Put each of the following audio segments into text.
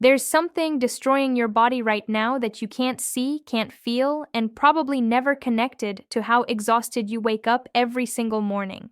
There's something destroying your body right now that you can't see, can't feel, and probably never connected to how exhausted you wake up every single morning.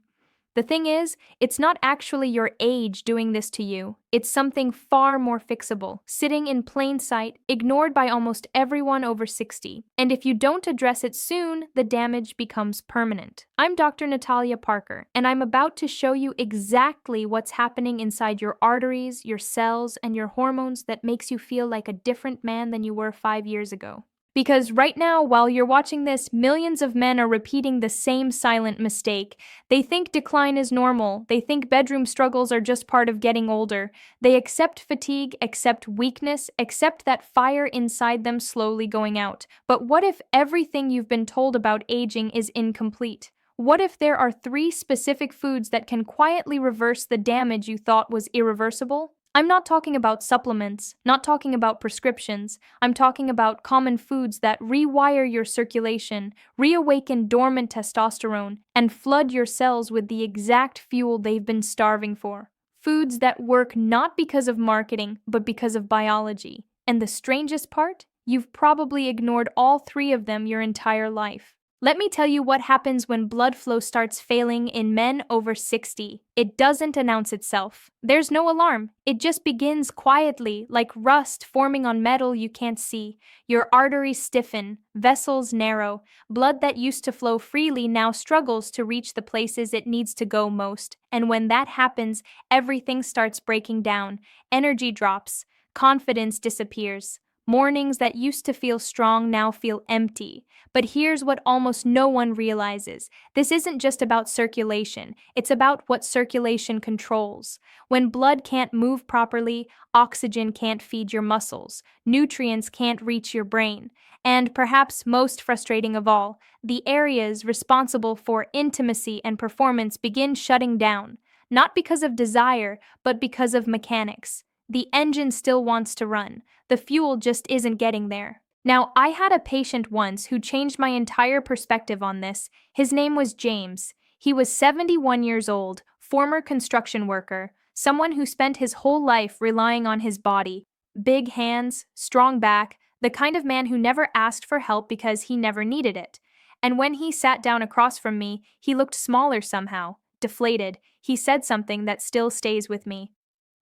The thing is, it's not actually your age doing this to you. It's something far more fixable, sitting in plain sight, ignored by almost everyone over 60. And if you don't address it soon, the damage becomes permanent. I'm Dr. Natalia Parker, and I'm about to show you exactly what's happening inside your arteries, your cells, and your hormones that makes you feel like a different man than you were 5 years ago. Because right now, while you're watching this, millions of men are repeating the same silent mistake. They think decline is normal. They think bedroom struggles are just part of getting older. They accept fatigue, accept weakness, accept that fire inside them slowly going out. But what if everything you've been told about aging is incomplete? What if there are 3 specific foods that can quietly reverse the damage you thought was irreversible? I'm not talking about supplements, not talking about prescriptions. I'm talking about common foods that rewire your circulation, reawaken dormant testosterone, and flood your cells with the exact fuel they've been starving for. Foods that work not because of marketing, but because of biology. And the strangest part? You've probably ignored all 3 of them your entire life. Let me tell you what happens when blood flow starts failing in men over 60. It doesn't announce itself. There's no alarm. It just begins quietly, like rust forming on metal you can't see. Your arteries stiffen, vessels narrow. Blood that used to flow freely now struggles to reach the places it needs to go most. And when that happens, everything starts breaking down. Energy drops. Confidence disappears. Mornings that used to feel strong now feel empty. But here's what almost no one realizes. This isn't just about circulation, it's about what circulation controls. When blood can't move properly, oxygen can't feed your muscles, nutrients can't reach your brain, and perhaps most frustrating of all, the areas responsible for intimacy and performance begin shutting down, not because of desire, but because of mechanics. The engine still wants to run. The fuel just isn't getting there. Now, I had a patient once who changed my entire perspective on this. His name was James. He was 71 years old, former construction worker, someone who spent his whole life relying on his body. Big hands, strong back, the kind of man who never asked for help because he never needed it. And when he sat down across from me, he looked smaller somehow, deflated. He said something that still stays with me.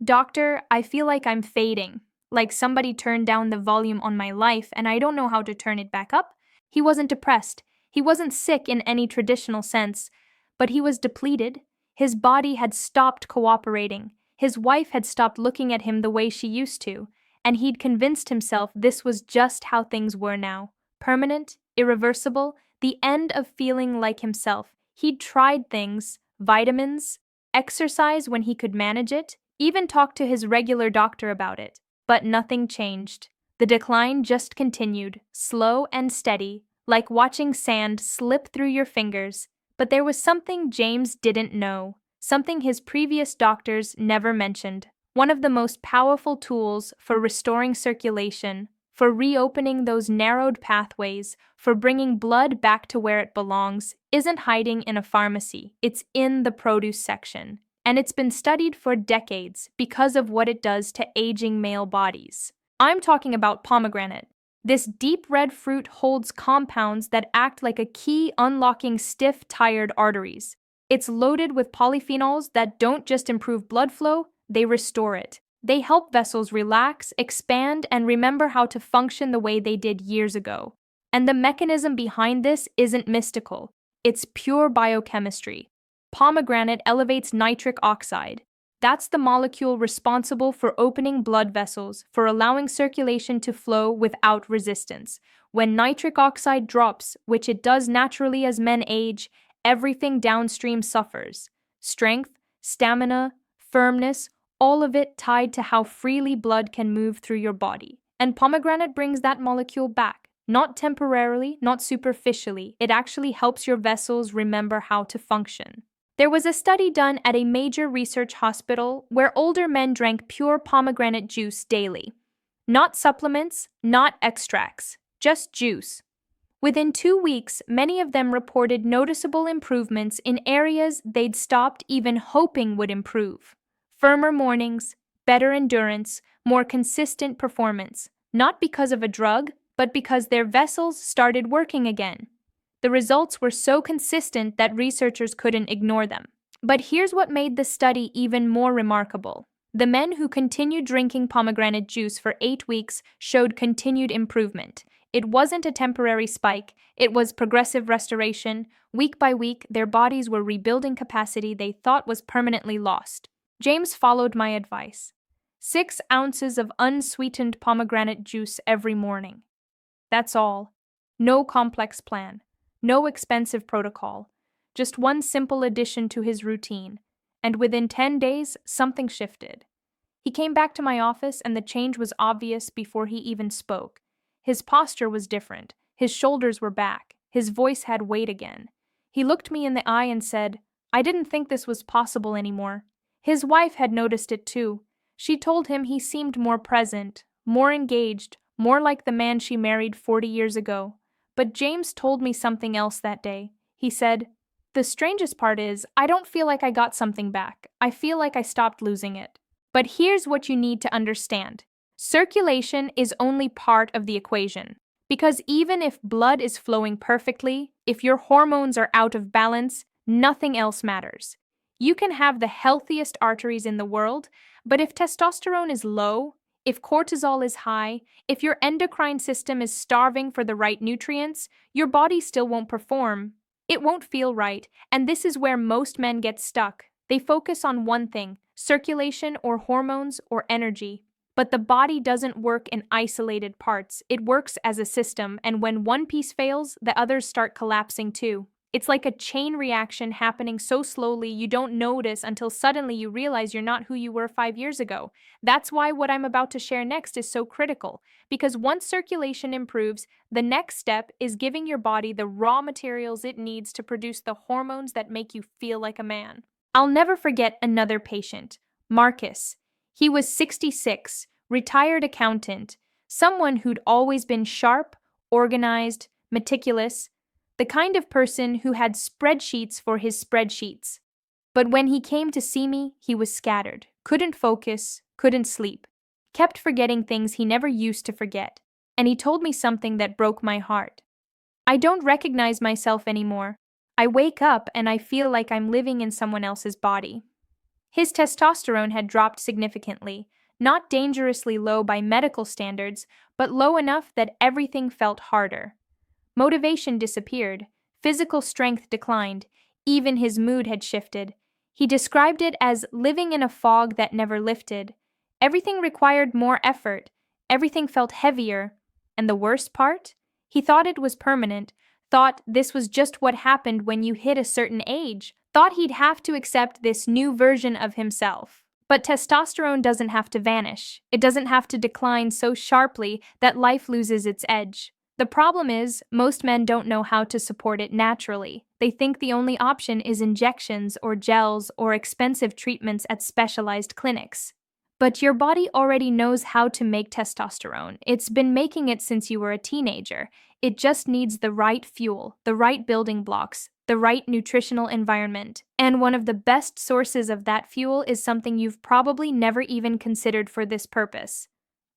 "Doctor, I feel like I'm fading. Like somebody turned down the volume on my life and I don't know how to turn it back up." He wasn't depressed. He wasn't sick in any traditional sense, but he was depleted. His body had stopped cooperating. His wife had stopped looking at him the way she used to, and he'd convinced himself this was just how things were now. Permanent, irreversible, the end of feeling like himself. He'd tried things, vitamins, exercise when he could manage it, even talked to his regular doctor about it. But nothing changed. The decline just continued, slow and steady, like watching sand slip through your fingers. But there was something James didn't know, something his previous doctors never mentioned. One of the most powerful tools for restoring circulation, for reopening those narrowed pathways, for bringing blood back to where it belongs, isn't hiding in a pharmacy. It's in the produce section. And it's been studied for decades because of what it does to aging male bodies. I'm talking about pomegranate. This deep red fruit holds compounds that act like a key unlocking stiff, tired arteries. It's loaded with polyphenols that don't just improve blood flow, they restore it. They help vessels relax, expand, and remember how to function the way they did years ago. And the mechanism behind this isn't mystical. It's pure biochemistry. Pomegranate elevates nitric oxide. That's the molecule responsible for opening blood vessels, for allowing circulation to flow without resistance. When nitric oxide drops, which it does naturally as men age, everything downstream suffers. Strength, stamina, firmness, all of it tied to how freely blood can move through your body. And pomegranate brings that molecule back. Not temporarily, not superficially. It actually helps your vessels remember how to function. There was a study done at a major research hospital where older men drank pure pomegranate juice daily. Not supplements, not extracts, just juice. Within 2 weeks, many of them reported noticeable improvements in areas they'd stopped even hoping would improve. Firmer mornings, better endurance, more consistent performance, not because of a drug, but because their vessels started working again. The results were so consistent that researchers couldn't ignore them. But here's what made the study even more remarkable. The men who continued drinking pomegranate juice for 8 weeks showed continued improvement. It wasn't a temporary spike, it was progressive restoration. Week by week, their bodies were rebuilding capacity they thought was permanently lost. James followed my advice. 6 ounces of unsweetened pomegranate juice every morning. That's all. No complex plan. No expensive protocol. Just one simple addition to his routine. And within 10 days, something shifted. He came back to my office and the change was obvious before he even spoke. His posture was different. His shoulders were back. His voice had weight again. He looked me in the eye and said, "I didn't think this was possible anymore." His wife had noticed it too. She told him he seemed more present, more engaged, more like the man she married 40 years ago. But James told me something else that day. He said, "The strangest part is, I don't feel like I got something back. I feel like I stopped losing it." But here's what you need to understand. Circulation is only part of the equation. Because even if blood is flowing perfectly, if your hormones are out of balance, nothing else matters. You can have the healthiest arteries in the world, but if testosterone is low, if cortisol is high, if your endocrine system is starving for the right nutrients, your body still won't perform. It won't feel right, and this is where most men get stuck. They focus on one thing, circulation or hormones or energy. But the body doesn't work in isolated parts. It works as a system, and when one piece fails, the others start collapsing too. It's like a chain reaction happening so slowly you don't notice until suddenly you realize you're not who you were 5 years ago. That's why what I'm about to share next is so critical, because once circulation improves, the next step is giving your body the raw materials it needs to produce the hormones that make you feel like a man. I'll never forget another patient, Marcus. He was 66, retired accountant, someone who'd always been sharp, organized, meticulous, the kind of person who had spreadsheets for his spreadsheets. But when he came to see me, he was scattered, couldn't focus, couldn't sleep, kept forgetting things he never used to forget. And he told me something that broke my heart. "I don't recognize myself anymore. I wake up and I feel like I'm living in someone else's body." His testosterone had dropped significantly, not dangerously low by medical standards, but low enough that everything felt harder. Motivation disappeared, physical strength declined, even his mood had shifted. He described it as living in a fog that never lifted. Everything required more effort, everything felt heavier, and the worst part? He thought it was permanent, thought this was just what happened when you hit a certain age, thought he'd have to accept this new version of himself. But testosterone doesn't have to vanish. It doesn't have to decline so sharply that life loses its edge. The problem is, most men don't know how to support it naturally. They think the only option is injections or gels or expensive treatments at specialized clinics. But your body already knows how to make testosterone. It's been making it since you were a teenager. It just needs the right fuel, the right building blocks, the right nutritional environment. And one of the best sources of that fuel is something you've probably never even considered for this purpose: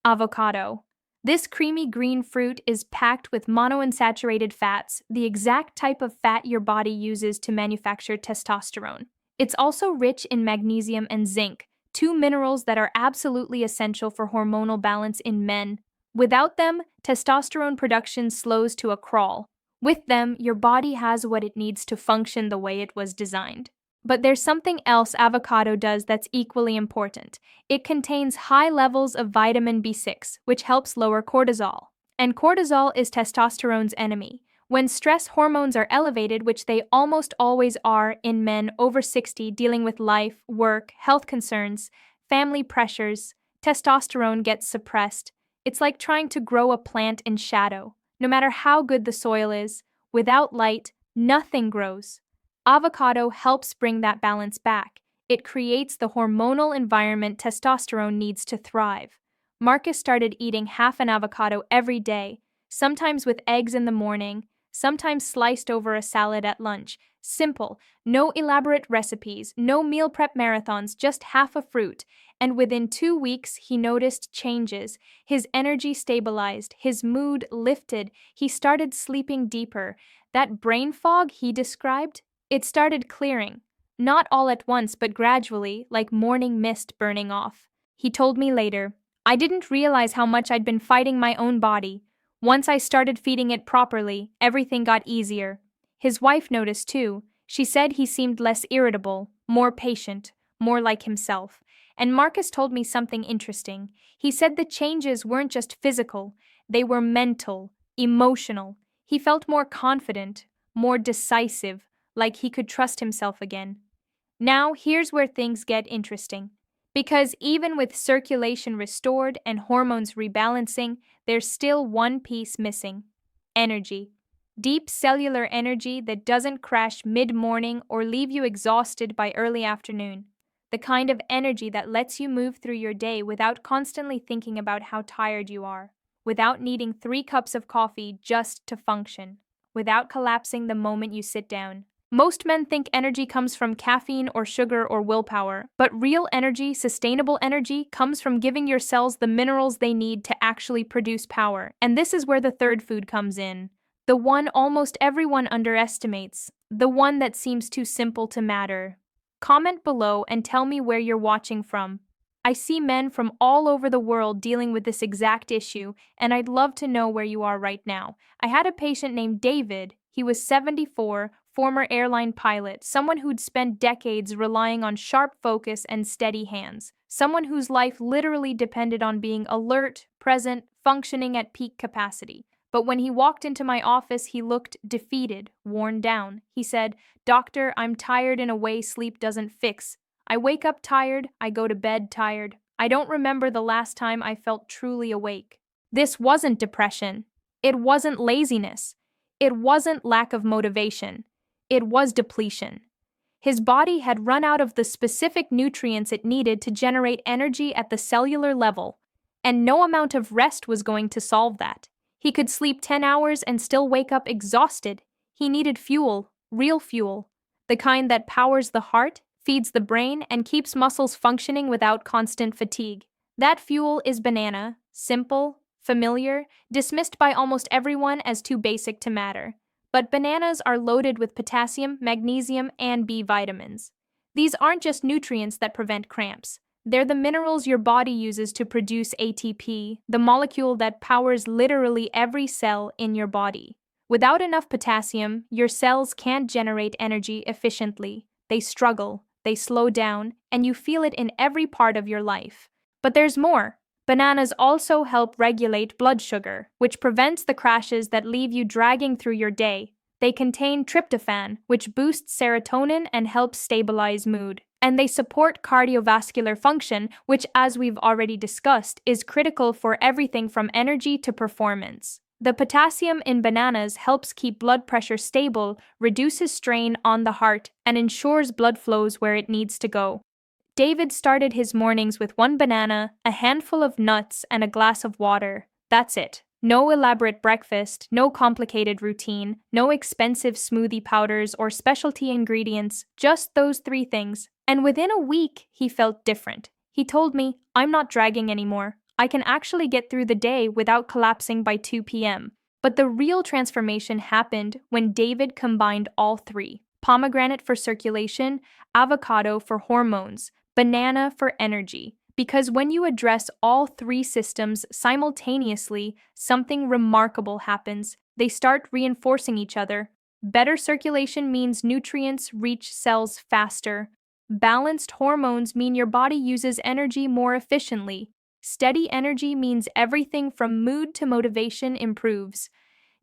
avocado. This creamy green fruit is packed with monounsaturated fats, the exact type of fat your body uses to manufacture testosterone. It's also rich in magnesium and zinc, two minerals that are absolutely essential for hormonal balance in men. Without them, testosterone production slows to a crawl. With them, your body has what it needs to function the way it was designed. But there's something else avocado does that's equally important. It contains high levels of vitamin B6, which helps lower cortisol. And cortisol is testosterone's enemy. When stress hormones are elevated, which they almost always are in men over 60 dealing with life, work, health concerns, family pressures, testosterone gets suppressed. It's like trying to grow a plant in shadow. No matter how good the soil is, without light, nothing grows. Avocado helps bring that balance back. It creates the hormonal environment testosterone needs to thrive. Marcus started eating half an avocado every day, sometimes with eggs in the morning, sometimes sliced over a salad at lunch. Simple, no elaborate recipes, no meal prep marathons, just half a fruit. And within 2 weeks, he noticed changes. His energy stabilized, his mood lifted, he started sleeping deeper. That brain fog he described, it started clearing. Not all at once, but gradually, like morning mist burning off. He told me later, I didn't realize how much I'd been fighting my own body. Once I started feeding it properly, everything got easier. His wife noticed too. She said he seemed less irritable, more patient, more like himself. And Marcus told me something interesting. He said the changes weren't just physical, they were mental, emotional. He felt more confident, more decisive, like he could trust himself again. Now, here's where things get interesting. Because even with circulation restored and hormones rebalancing, there's still one piece missing: energy. Deep cellular energy that doesn't crash mid morning or leave you exhausted by early afternoon. The kind of energy that lets you move through your day without constantly thinking about how tired you are, without needing 3 cups of coffee just to function, without collapsing the moment you sit down. Most men think energy comes from caffeine or sugar or willpower, but real energy, sustainable energy, comes from giving your cells the minerals they need to actually produce power. And this is where the third food comes in. The one almost everyone underestimates, the one that seems too simple to matter. Comment below and tell me where you're watching from. I see men from all over the world dealing with this exact issue, and I'd love to know where you are right now. I had a patient named David. He was 74, former airline pilot, someone who'd spent decades relying on sharp focus and steady hands, someone whose life literally depended on being alert, present, functioning at peak capacity. But when he walked into my office, he looked defeated, worn down. He said, "Doctor, I'm tired in a way sleep doesn't fix. I wake up tired, I go to bed tired. I don't remember the last time I felt truly awake." This wasn't depression. It wasn't laziness. It wasn't lack of motivation. It was depletion. His body had run out of the specific nutrients it needed to generate energy at the cellular level, and no amount of rest was going to solve that. He could sleep 10 hours and still wake up exhausted. He needed fuel, real fuel, the kind that powers the heart, feeds the brain, and keeps muscles functioning without constant fatigue. That fuel is banana, simple, familiar, dismissed by almost everyone as too basic to matter. But bananas are loaded with potassium, magnesium, and B vitamins. These aren't just nutrients that prevent cramps. They're the minerals your body uses to produce ATP, the molecule that powers literally every cell in your body. Without enough potassium, your cells can't generate energy efficiently. They struggle, they slow down, and you feel it in every part of your life. But there's more. Bananas also help regulate blood sugar, which prevents the crashes that leave you dragging through your day. They contain tryptophan, which boosts serotonin and helps stabilize mood. And they support cardiovascular function, which, as we've already discussed, is critical for everything from energy to performance. The potassium in bananas helps keep blood pressure stable, reduces strain on the heart, and ensures blood flows where it needs to go. David started his mornings with 1 banana, a handful of nuts, and a glass of water. That's it. No elaborate breakfast, no complicated routine, no expensive smoothie powders or specialty ingredients, just those 3 things. And within a week, he felt different. He told me, "I'm not dragging anymore. I can actually get through the day without collapsing by 2 p.m. But the real transformation happened when David combined all 3. Pomegranate for circulation, avocado for hormones, banana for energy. Because when you address all 3 systems simultaneously, something remarkable happens. They start reinforcing each other. Better circulation means nutrients reach cells faster. Balanced hormones mean your body uses energy more efficiently. Steady energy means everything from mood to motivation improves."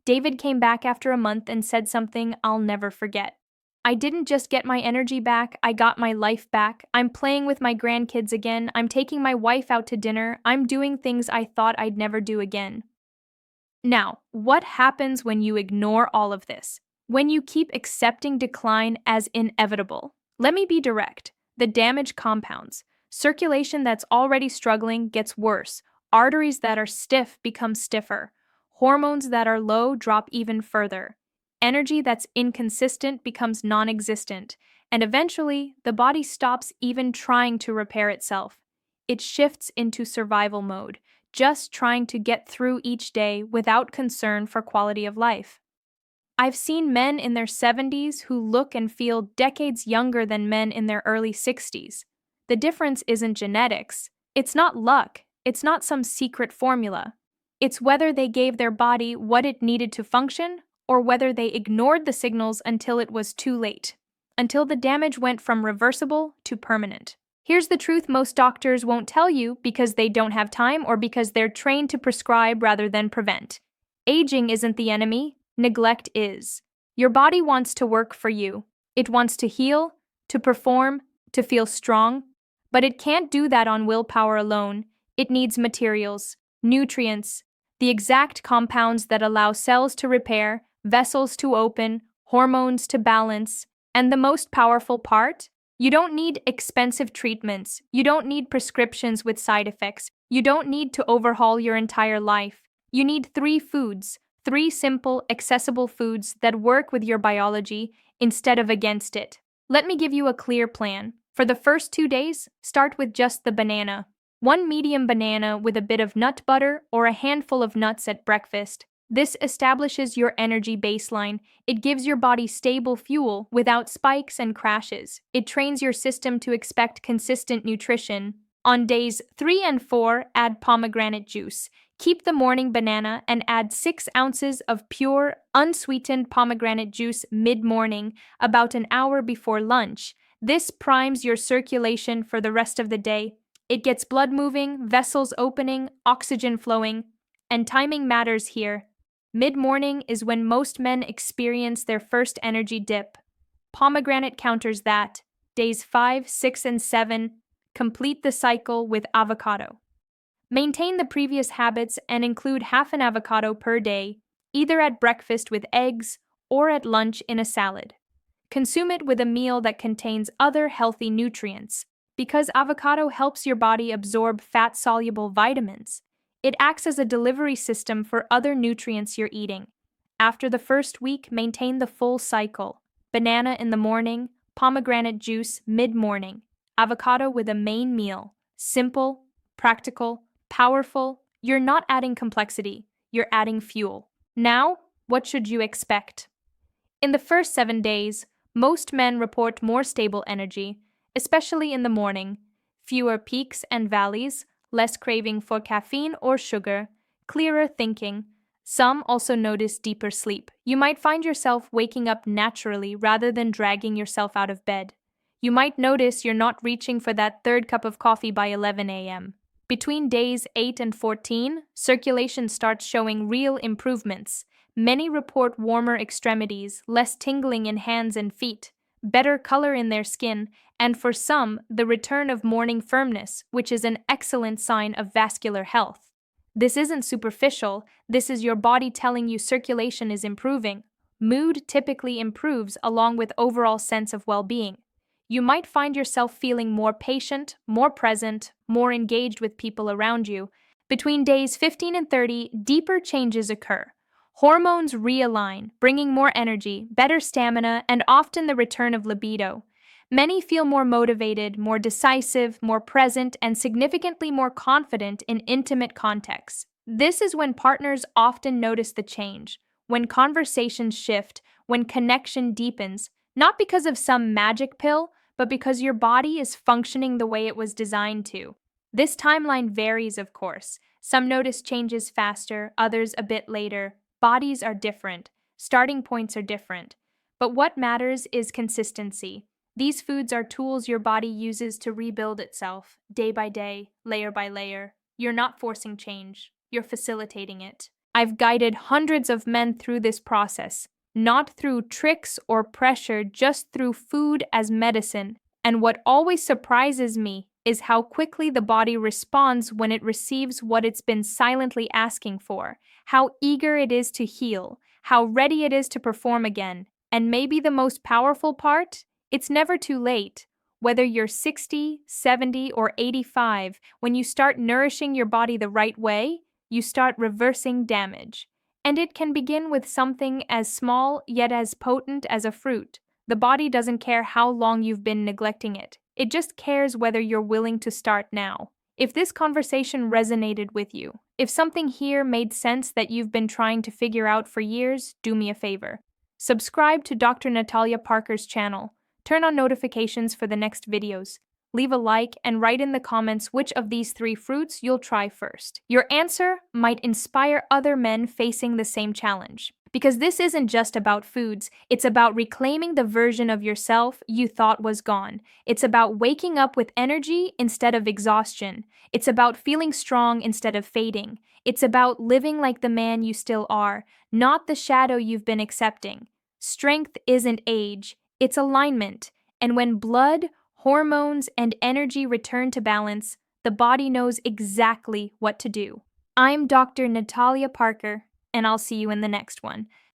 David came back after a month and said something I'll never forget. "I didn't just get my energy back, I got my life back. I'm playing with my grandkids again, I'm taking my wife out to dinner, I'm doing things I thought I'd never do again." Now, what happens when you ignore all of this? When you keep accepting decline as inevitable? Let me be direct. The damage compounds. Circulation that's already struggling gets worse. Arteries that are stiff become stiffer. Hormones that are low drop even further. Energy that's inconsistent becomes non existent, and eventually, the body stops even trying to repair itself. It shifts into survival mode, just trying to get through each day without concern for quality of life. I've seen men in their 70s who look and feel decades younger than men in their early 60s. The difference isn't genetics. It's not luck. It's not some secret formula. It's whether they gave their body what it needed to function or whether they ignored the signals until it was too late, until the damage went from reversible to permanent. Here's the truth most doctors won't tell you because they don't have time or because they're trained to prescribe rather than prevent. Aging isn't the enemy, neglect is. Your body wants to work for you. It wants to heal, to perform, to feel strong, but it can't do that on willpower alone. It needs materials, nutrients, the exact compounds that allow cells to repair, vessels to open, hormones to balance, and the most powerful part? You don't need expensive treatments. You don't need prescriptions with side effects. You don't need to overhaul your entire life. You need three foods, three simple, accessible foods that work with your biology instead of against it. Let me give you a clear plan. For the first 2 days, start with just the banana. One medium banana with a bit of nut butter or a handful of nuts at breakfast. This establishes your energy baseline. It gives your body stable fuel without spikes and crashes. It trains your system to expect consistent nutrition. On days 3 and 4, add pomegranate juice. Keep the morning banana and add 6 ounces of pure, unsweetened pomegranate juice mid-morning, about an hour before lunch. This primes your circulation for the rest of the day. It gets blood moving, vessels opening, oxygen flowing, and timing matters here. Mid-morning is when most men experience their first energy dip. Pomegranate counters that. Days 5, 6, and 7, complete the cycle with avocado. Maintain the previous habits and include half an avocado per day, either at breakfast with eggs or at lunch in a salad. Consume it with a meal that contains other healthy nutrients, because avocado helps your body absorb fat-soluble vitamins. It acts as a delivery system for other nutrients you're eating. After the first week, maintain the full cycle. Banana in the morning, pomegranate juice mid-morning, avocado with a main meal. Simple, practical, powerful. You're not adding complexity, you're adding fuel. Now, what should you expect? In the first 7 days, most men report more stable energy, especially in the morning, fewer peaks and valleys, less craving for caffeine or sugar, clearer thinking. Some also notice deeper sleep. You might find yourself waking up naturally rather than dragging yourself out of bed. You might notice you're not reaching for that third cup of coffee by 11 a.m. Between days 8 and 14, circulation starts showing real improvements. Many report warmer extremities, less tingling in hands and feet, better color in their skin, and for some, the return of morning firmness, which is an excellent sign of vascular health. This isn't superficial, this is your body telling you circulation is improving. Mood typically improves along with overall sense of well-being. You might find yourself feeling more patient, more present, more engaged with people around you. Between days 15 and 30, deeper changes occur. Hormones realign, bringing more energy, better stamina, and often the return of libido. Many feel more motivated, more decisive, more present, and significantly more confident in intimate contexts. This is when partners often notice the change, when conversations shift, when connection deepens, not because of some magic pill, but because your body is functioning the way it was designed to. This timeline varies, of course. Some notice changes faster, others a bit later. Bodies are different. Starting points are different. But what matters is consistency. These foods are tools your body uses to rebuild itself, day by day, layer by layer. You're not forcing change. You're facilitating it. I've guided hundreds of men through this process, not through tricks or pressure, just through food as medicine. And what always surprises me is how quickly the body responds when it receives what it's been silently asking for, how eager it is to heal, how ready it is to perform again. And maybe the most powerful part? It's never too late. Whether you're 60, 70, or 85, when you start nourishing your body the right way, you start reversing damage. And it can begin with something as small yet as potent as a fruit. The body doesn't care how long you've been neglecting it, it just cares whether you're willing to start now. If this conversation resonated with you, if something here made sense that you've been trying to figure out for years, do me a favor. Subscribe to Dr. Natalia Parker's channel. Turn on notifications for the next videos. Leave a like and write in the comments which of these three fruits you'll try first. Your answer might inspire other men facing the same challenge. Because this isn't just about foods, it's about reclaiming the version of yourself you thought was gone. It's about waking up with energy instead of exhaustion. It's about feeling strong instead of fading. It's about living like the man you still are, not the shadow you've been accepting. Strength isn't age, it's alignment. And when blood, hormones, and energy return to balance, the body knows exactly what to do. I'm Dr. Natalia Parker, and I'll see you in the next one.